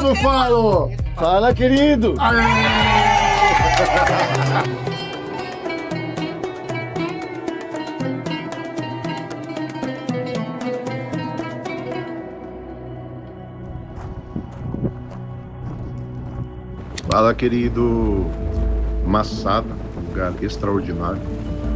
não falo? Fala, querido. Fala, querido. Masada, um lugar extraordinário.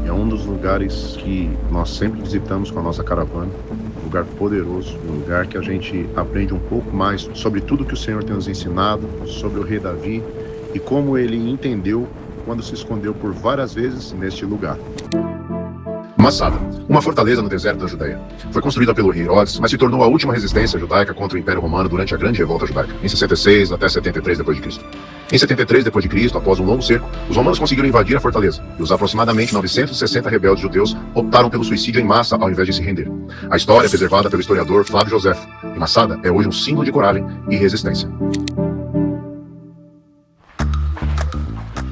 É um dos lugares que nós sempre visitamos com a nossa caravana. Um lugar poderoso, um lugar que a gente aprende um pouco mais sobre tudo que o Senhor tem nos ensinado, sobre o rei Davi e como ele entendeu quando se escondeu por várias vezes neste lugar. Masada, uma fortaleza no deserto da Judéia. Foi construída pelo rei Herodes, mas se tornou a última resistência judaica contra o Império Romano durante a Grande Revolta Judaica, em 66 até 73 d.C. Em 73 d.C., após um longo cerco, os romanos conseguiram invadir a fortaleza, e os aproximadamente 960 rebeldes judeus optaram pelo suicídio em massa ao invés de se render. A história é preservada pelo historiador Flávio Josefo, e Masada é hoje um símbolo de coragem e resistência.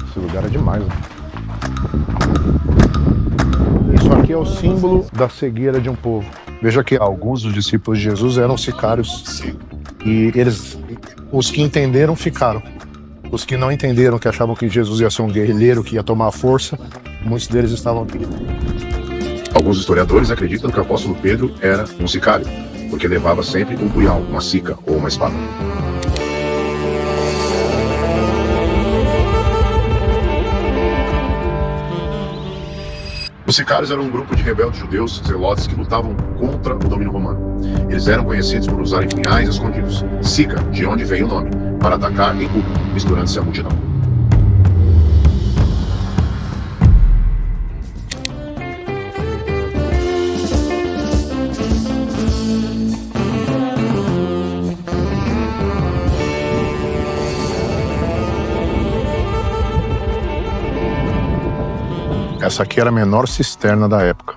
Esse lugar é demais, né? Isso aqui é o símbolo da cegueira de um povo. Veja que alguns dos discípulos de Jesus eram sicários. E eles, os que entenderam, ficaram. Os que não entenderam, que achavam que Jesus ia ser um guerrilheiro, que ia tomar força, muitos deles estavam aqui. Alguns historiadores acreditam que o apóstolo Pedro era um sicário, porque levava sempre um punhal, uma sica ou uma espada. Os sicários eram um grupo de rebeldes judeus zelotes que lutavam contra o domínio romano. Eles eram conhecidos por usarem punhais escondidos, sica, de onde veio o nome, para atacar em público, misturando-se à multidão. Essa aqui era a menor cisterna da época.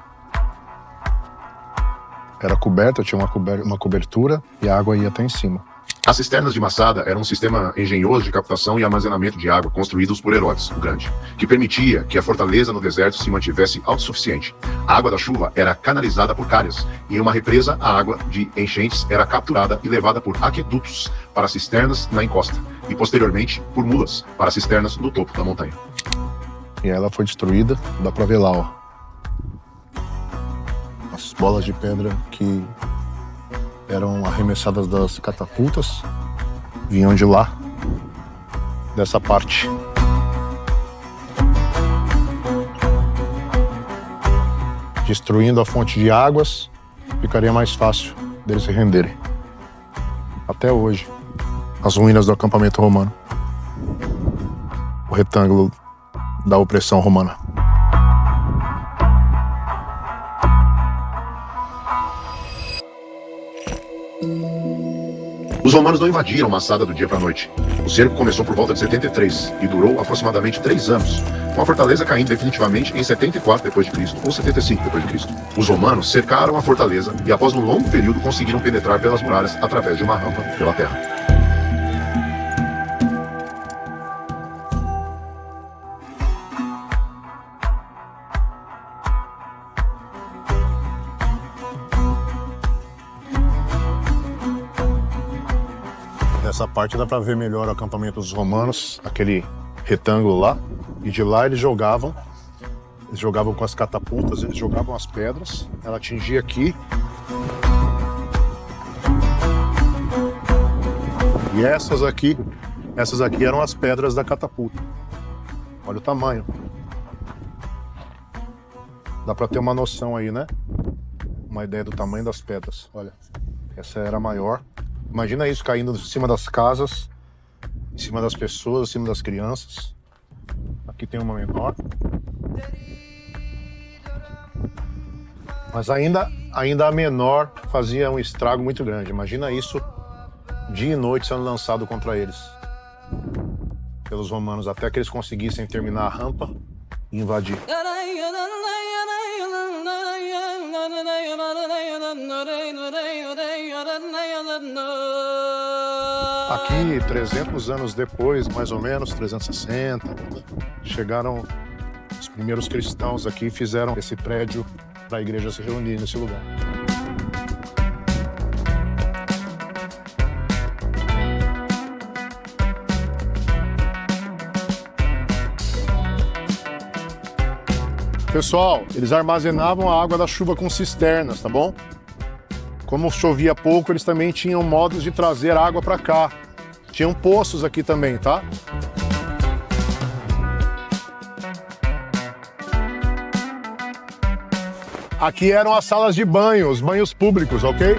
Era coberta, tinha uma cobertura e a água ia até em cima. As cisternas de Masada eram um sistema engenhoso de captação e armazenamento de água construídos por Herodes, o Grande, que permitia que a fortaleza no deserto se mantivesse autossuficiente. A água da chuva era canalizada por calhas e em uma represa a água de enchentes era capturada e levada por aquedutos para cisternas na encosta e posteriormente por mulas para cisternas no topo da montanha. E ela foi destruída, dá pra ver lá, ó. As bolas de pedra que eram arremessadas das catapultas vinham de lá, dessa parte. Destruindo a fonte de águas, ficaria mais fácil deles se renderem. Até hoje, as ruínas do acampamento romano. O retângulo da opressão romana. Os romanos não invadiram Masada do dia para a noite. O cerco começou por volta de 73 e durou aproximadamente 3 anos, com a fortaleza caindo definitivamente em 74 d.C. ou 75 d.C. Os romanos cercaram a fortaleza e após um longo período conseguiram penetrar pelas muralhas através de uma rampa pela terra. Dessa parte dá pra ver melhor o acampamento dos romanos, aquele retângulo lá. E de lá eles jogavam com as catapultas, eles jogavam as pedras, ela atingia aqui. E essas aqui eram as pedras da catapulta. Olha o tamanho. Dá pra ter uma noção aí, né? Uma ideia do tamanho das pedras. Olha, essa era a maior. Imagina isso caindo em cima das casas, em cima das pessoas, em cima das crianças. Aqui tem uma menor. Mas ainda a menor fazia um estrago muito grande. Imagina isso dia e noite sendo lançado contra eles. Pelos romanos, até que eles conseguissem terminar a rampa e invadir. Aqui, 300 anos depois, mais ou menos, 360, chegaram os primeiros cristãos aqui e fizeram esse prédio para a igreja se reunir nesse lugar. Pessoal, eles armazenavam a água da chuva com cisternas, tá bom? Como chovia pouco, eles também tinham modos de trazer água para cá. Tinham poços aqui também, tá? Aqui eram as salas de banho, os banhos públicos, ok?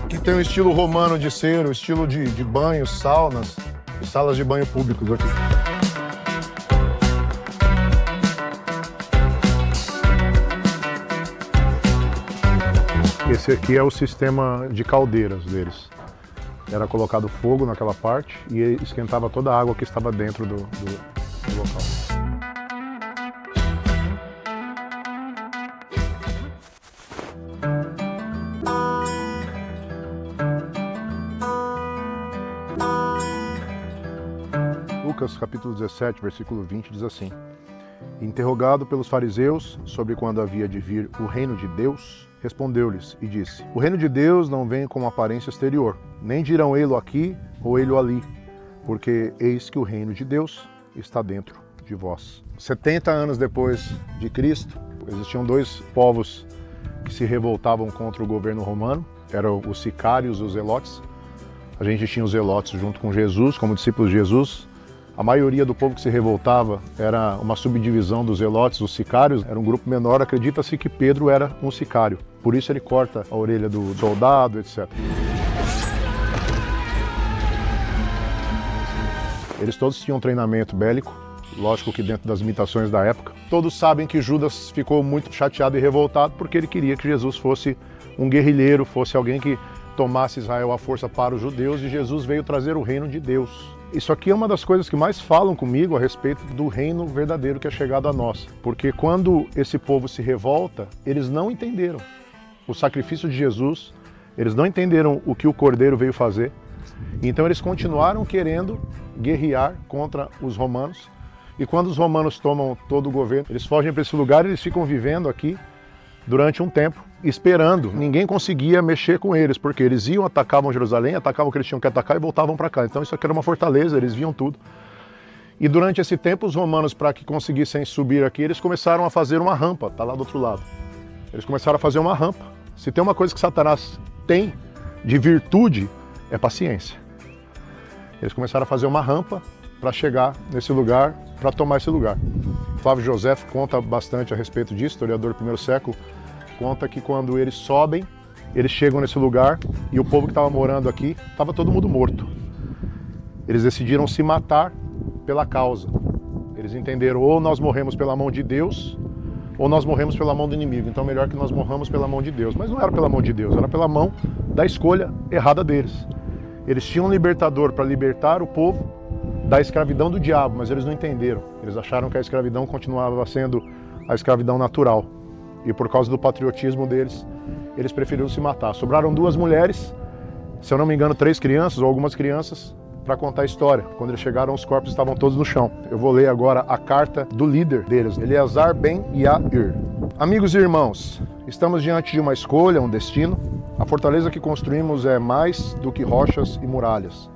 Aqui tem o estilo romano de ser, o estilo de banhos, saunas e salas de banho públicos aqui. Esse aqui é o sistema de caldeiras deles. Era colocado fogo naquela parte e esquentava toda a água que estava dentro do local. Lucas capítulo 17, versículo 20 diz assim: interrogado pelos fariseus sobre quando havia de vir o reino de Deus, respondeu-lhes e disse: o reino de Deus não vem com aparência exterior, nem dirão ei-lo aqui ou ei-lo ali, porque eis que o reino de Deus está dentro de vós. 70 anos depois de Cristo, existiam dois povos que se revoltavam contra o governo romano, eram os sicários e os zelotes. A gente tinha os zelotes junto com Jesus, como discípulos de Jesus. A maioria do povo que se revoltava era uma subdivisão dos zelotes, os sicários, era um grupo menor. Acredita-se que Pedro era um sicário, por isso ele corta a orelha do soldado, etc. Eles todos tinham treinamento bélico, lógico que dentro das limitações da época. Todos sabem que Judas ficou muito chateado e revoltado porque ele queria que Jesus fosse um guerrilheiro, fosse alguém que tomasse Israel à força para os judeus, e Jesus veio trazer o reino de Deus. Isso aqui é uma das coisas que mais falam comigo a respeito do reino verdadeiro que é chegado a nós. Porque quando esse povo se revolta, eles não entenderam o sacrifício de Jesus, eles não entenderam o que o Cordeiro veio fazer. Então eles continuaram querendo guerrear contra os romanos. E quando os romanos tomam todo o governo, eles fogem para esse lugar e eles ficam vivendo aqui durante um tempo, esperando. Ninguém conseguia mexer com eles, porque eles iam, atacavam Jerusalém, atacavam o que eles tinham que atacar e voltavam para cá. Então isso aqui era uma fortaleza, eles viam tudo. E durante esse tempo, os romanos, para que conseguissem subir aqui, eles começaram a fazer uma rampa, tá lá do outro lado. Eles começaram a fazer uma rampa. Se tem uma coisa que Satanás tem de virtude, é paciência. Eles começaram a fazer uma rampa para chegar nesse lugar, para tomar esse lugar. Flávio José conta bastante a respeito disso, historiador do primeiro século, conta que quando eles sobem, eles chegam nesse lugar e o povo que estava morando aqui, estava todo mundo morto. Eles decidiram se matar pela causa. Eles entenderam, ou nós morremos pela mão de Deus, ou nós morremos pela mão do inimigo. Então melhor que nós morramos pela mão de Deus. Mas não era pela mão de Deus, era pela mão da escolha errada deles. Eles tinham um libertador para libertar o povo da escravidão do diabo, mas eles não entenderam. Eles acharam que a escravidão continuava sendo a escravidão natural. E por causa do patriotismo deles, eles preferiram se matar. Sobraram duas mulheres, se eu não me engano 3 crianças ou algumas crianças, para contar a história. Quando eles chegaram, os corpos estavam todos no chão. Eu vou ler agora a carta do líder deles, Eleazar ben Yair. Amigos e irmãos, estamos diante de uma escolha, um destino. A fortaleza que construímos é mais do que rochas e muralhas.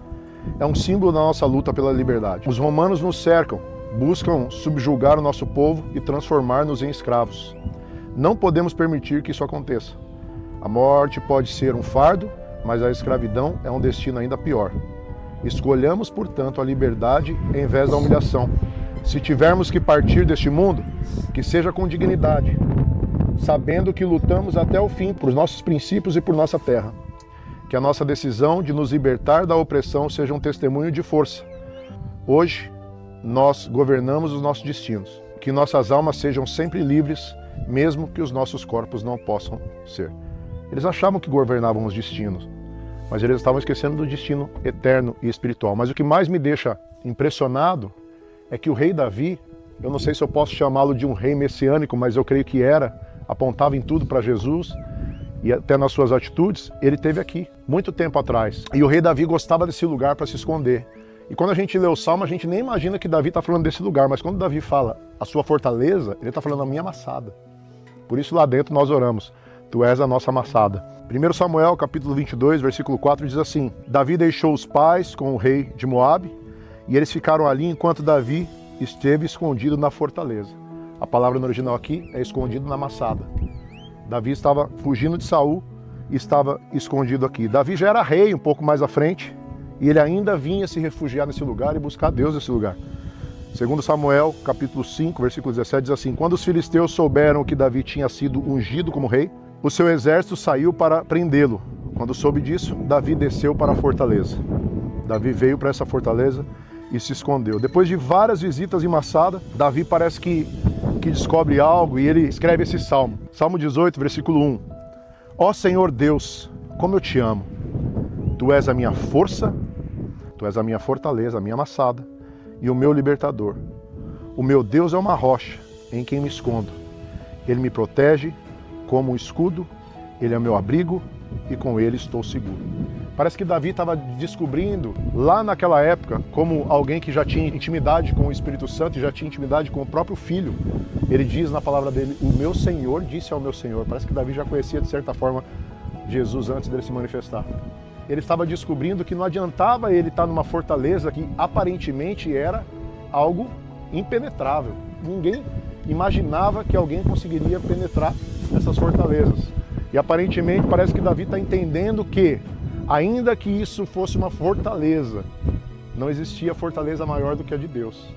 É um símbolo da nossa luta pela liberdade. Os romanos nos cercam, buscam subjugar o nosso povo e transformar-nos em escravos. Não podemos permitir que isso aconteça. A morte pode ser um fardo, mas a escravidão é um destino ainda pior. Escolhamos, portanto, a liberdade em vez da humilhação. Se tivermos que partir deste mundo, que seja com dignidade, sabendo que lutamos até o fim por nossos princípios e por nossa terra. Que a nossa decisão de nos libertar da opressão seja um testemunho de força. Hoje, nós governamos os nossos destinos. Que nossas almas sejam sempre livres, mesmo que os nossos corpos não possam ser. Eles achavam que governavam os destinos, mas eles estavam esquecendo do destino eterno e espiritual. Mas o que mais me deixa impressionado é que o rei Davi, eu não sei se eu posso chamá-lo de um rei messiânico, mas eu creio que era, apontava em tudo para Jesus e até nas suas atitudes, ele esteve aqui, muito tempo atrás. E o rei Davi gostava desse lugar para se esconder. E quando a gente lê o Salmo, a gente nem imagina que Davi está falando desse lugar, mas quando Davi fala a sua fortaleza, ele está falando a minha amassada. Por isso lá dentro nós oramos. Tu és a nossa amassada. 1 Samuel, capítulo 22, versículo 4, diz assim: Davi deixou os pais com o rei de Moabe, e eles ficaram ali enquanto Davi esteve escondido na fortaleza. A palavra no original aqui é escondido na amassada. Davi estava fugindo de Saul e estava escondido aqui. Davi já era rei um pouco mais à frente, e ele ainda vinha se refugiar nesse lugar e buscar Deus nesse lugar. 2 Samuel, capítulo 5, versículo 17, diz assim: Quando os filisteus souberam que Davi tinha sido ungido como rei, o seu exército saiu para prendê-lo. Quando soube disso, Davi desceu para a fortaleza. Davi veio para essa fortaleza e se escondeu. Depois de várias visitas em Massada, Davi parece que descobre algo e ele escreve esse salmo. Salmo 18, versículo 1. Ó Senhor Deus, como eu te amo. Tu és a minha força, tu és a minha fortaleza, a minha amassada e o meu libertador. O meu Deus é uma rocha em quem me escondo. Ele me protege como um escudo, ele é meu abrigo e com ele estou seguro. Parece que Davi estava descobrindo lá naquela época, como alguém que já tinha intimidade com o Espírito Santo e já tinha intimidade com o próprio Filho. Ele diz na palavra dele: o meu Senhor disse ao meu Senhor. Parece que Davi já conhecia de certa forma Jesus antes dele se manifestar. Ele estava descobrindo que não adiantava ele estar numa fortaleza que aparentemente era algo impenetrável. Ninguém imaginava que alguém conseguiria penetrar essas fortalezas. E aparentemente parece que Davi está entendendo que, ainda que isso fosse uma fortaleza, não existia fortaleza maior do que a de Deus.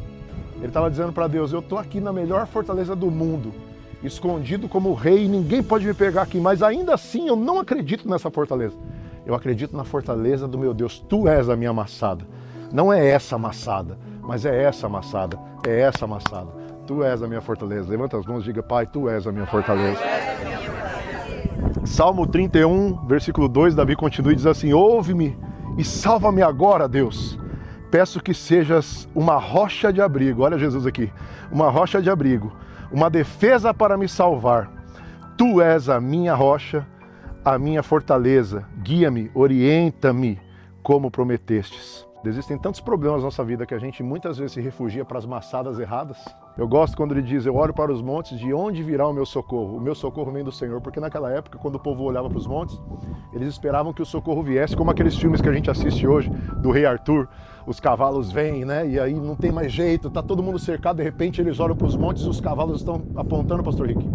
Ele estava dizendo para Deus: eu estou aqui na melhor fortaleza do mundo, escondido como rei, e ninguém pode me pegar aqui, mas ainda assim eu não acredito nessa fortaleza. Eu acredito na fortaleza do meu Deus. Tu és a minha amassada. Não é essa amassada, mas é essa amassada. É essa amassada. Tu és a minha fortaleza. Levanta as mãos e diga: Pai, tu és a minha fortaleza. Salmo 31, versículo 2, Davi continua e diz assim: ouve-me e salva-me agora, Deus. Peço que sejas uma rocha de abrigo. Olha Jesus aqui. Uma rocha de abrigo. Uma defesa para me salvar. Tu és a minha rocha, a minha fortaleza. Guia-me, orienta-me, como prometestes. Existem tantos problemas na nossa vida que a gente muitas vezes se refugia para as massadas erradas. Eu gosto quando ele diz: eu olho para os montes, de onde virá o meu socorro? O meu socorro vem do Senhor. Porque naquela época, quando o povo olhava para os montes, eles esperavam que o socorro viesse, como aqueles filmes que a gente assiste hoje, do Rei Arthur. Os cavalos vêm, né? E aí não tem mais jeito, tá todo mundo cercado, de repente eles olham para os montes e os cavalos estão apontando, Pastor Rick.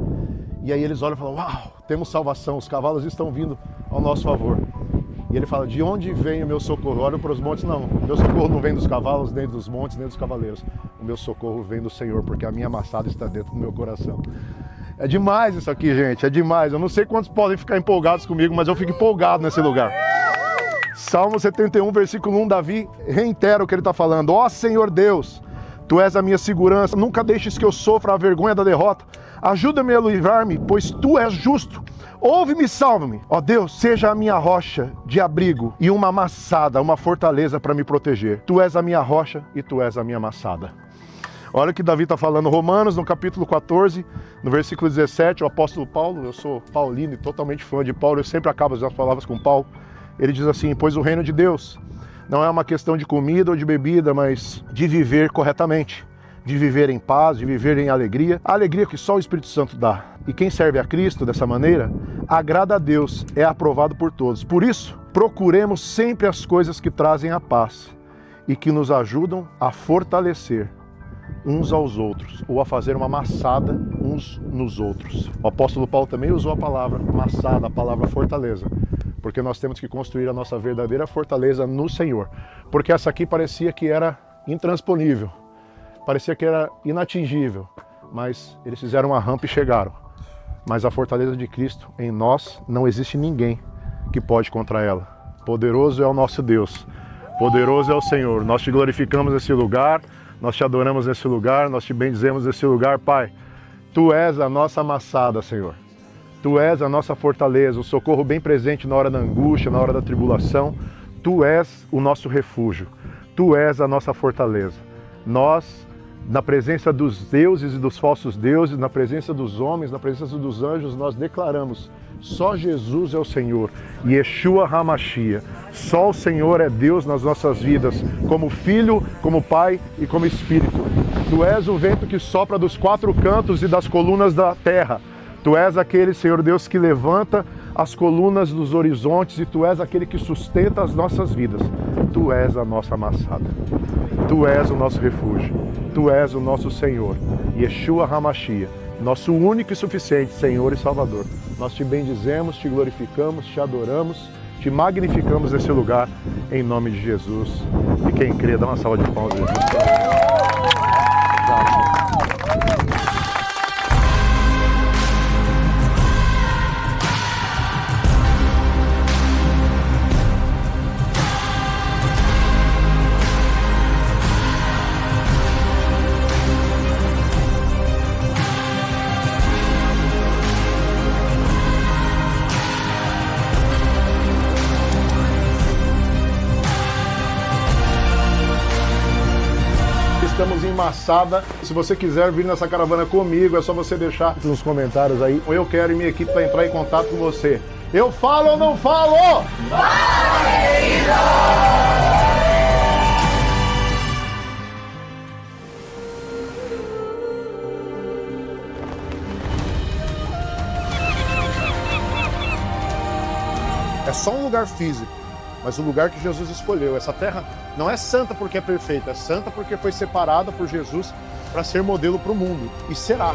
E aí eles olham e falam: uau, temos salvação, os cavalos estão vindo ao nosso favor. E ele fala: de onde vem o meu socorro? Olha para os montes. Não, meu socorro não vem dos cavalos, nem dos montes, nem dos cavaleiros. O meu socorro vem do Senhor, porque a minha amassada está dentro do meu coração. É demais isso aqui, gente, é demais. Eu não sei quantos podem ficar empolgados comigo, mas eu fico empolgado nesse lugar. Salmo 71, versículo 1, Davi reitera o que ele está falando. Ó Senhor Deus, Tu és a minha segurança, nunca deixes que eu sofra a vergonha da derrota. Ajuda-me a livrar-me, pois Tu és justo. Ouve-me e salva-me. Ó Deus, seja a minha rocha de abrigo e uma amassada, uma fortaleza para me proteger. Tu és a minha rocha e Tu és a minha amassada. Olha o que Davi está falando. Romanos, no capítulo 14, no versículo 17, o apóstolo Paulo, eu sou paulino e totalmente fã de Paulo, eu sempre acabo as palavras com Paulo. Ele diz assim: pois o reino de Deus não é uma questão de comida ou de bebida, mas de viver corretamente, de viver em paz, de viver em alegria, a alegria que só o Espírito Santo dá. E quem serve a Cristo dessa maneira, agrada a Deus, é aprovado por todos. Por isso, procuremos sempre as coisas que trazem a paz e que nos ajudam a fortalecer uns aos outros, ou a fazer uma massada uns nos outros. O apóstolo Paulo também usou a palavra massada, a palavra fortaleza, porque nós temos que construir a nossa verdadeira fortaleza no Senhor. Porque essa aqui parecia que era intransponível, parecia que era inatingível, mas eles fizeram uma rampa e chegaram. Mas a fortaleza de Cristo em nós, não existe ninguém que pode contra ela. Poderoso é o nosso Deus, poderoso é o Senhor. Nós te glorificamos nesse lugar, nós te adoramos nesse lugar, nós te bendizemos nesse lugar, Pai. Tu és a nossa amassada, Senhor. Tu és a nossa fortaleza, o socorro bem presente na hora da angústia, na hora da tribulação. Tu és o nosso refúgio. Tu és a nossa fortaleza. Nós, na presença dos deuses e dos falsos deuses, na presença dos homens, na presença dos anjos, nós declaramos: só Jesus é o Senhor, Yeshua HaMashiach. Só o Senhor é Deus nas nossas vidas, como Filho, como Pai e como Espírito. Tu és o vento que sopra dos quatro cantos e das colunas da terra. Tu és aquele, Senhor Deus, que levanta as colunas dos horizontes e Tu és aquele que sustenta as nossas vidas. Tu és a nossa amassada. Tu és o nosso refúgio. Tu és o nosso Senhor. Yeshua HaMashiach, nosso único e suficiente Senhor e Salvador. Nós Te bendizemos, Te glorificamos, Te adoramos, Te magnificamos nesse lugar, em nome de Jesus. E quem crê, dá uma salva de palmas a Jesus. Estamos em Massada. Se você quiser vir nessa caravana comigo, é só você deixar nos comentários aí. Eu quero e minha equipe para entrar em contato com você. Eu falo ou não falo? Fala, querido! É só um lugar físico, mas o lugar que Jesus escolheu. Essa terra não é santa porque é perfeita, é santa porque foi separada por Jesus para ser modelo para o mundo. E será.